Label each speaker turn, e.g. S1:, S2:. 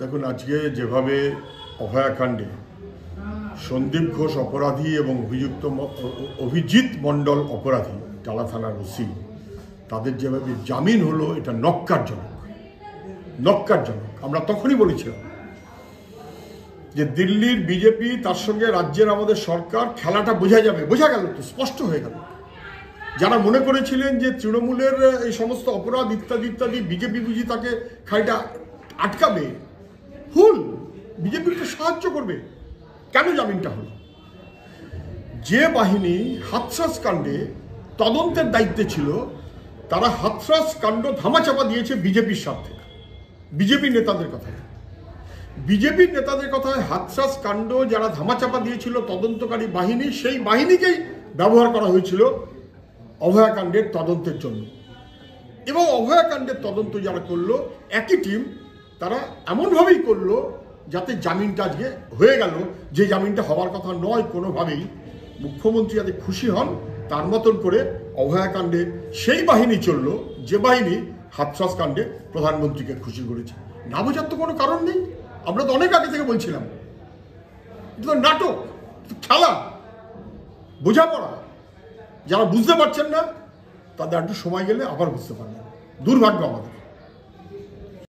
S1: দেখুন, আজকে যেভাবে অভয়াকাণ্ডে সন্দীপ ঘোষ অপরাধী এবং অভিজিৎ মণ্ডল অপরাধী, টালা থানার ওসি, তাদের যেভাবে জামিন হলো, এটা নক্কারজনক। আমরা তখনই বলেছিলাম যে দিল্লির বিজেপি তার সঙ্গে রাজ্যের আমাদের সরকার খেলাটা বোঝা গেল, তো স্পষ্ট হয়ে গেল। যারা মনে করেছিলেন যে তৃণমূলের এই সমস্ত অপরাধ ইত্যাদি বিজেপি বুঝি তাকে খাইটা আটকাবে, ভুল। বিজেপিকে সাহায্য করবে। কেন জামিনটা হলো? যে বাহিনী হাথরাস কাণ্ডে তদন্তের দায়িত্বে ছিল, তারা হাথরাস কাণ্ড ধামাচাপা দিয়েছে বিজেপির স্বার্থে, বিজেপি নেতাদের কথায়। বিজেপির নেতাদের কথায় হাথরাস কাণ্ড যারা ধামাচাপা দিয়েছিল তদন্তকারী বাহিনী, সেই বাহিনীকেই ব্যবহার করা হয়েছিল অভয়াকাণ্ডের তদন্তের জন্য। এবং অভয়াকাণ্ডের তদন্ত যারা করলো, একই টিম, তারা এমনভাবেই করলো যাতে জামিনটা আজকে হয়ে গেল, যে জামিনটা হওয়ার কথা নয় কোনোভাবেই। মুখ্যমন্ত্রী যাতে খুশি হন তার মতন করে অভয়াকাণ্ডে সেই বাহিনী চললো যে বাহিনী হাথরাস কাণ্ডে প্রধানমন্ত্রীকে খুশি করেছে। না বোঝার তো কোনো কারণ নেই। আমরা তো অনেক আগে থেকে বলছিলাম, নাটক, খেলা, বোঝাপড়া। যারা বুঝতে পারছেন না তাদের একটু সময় গেলে আবার বুঝতে পারবেন। দুর্ভাগ্য আমাদের।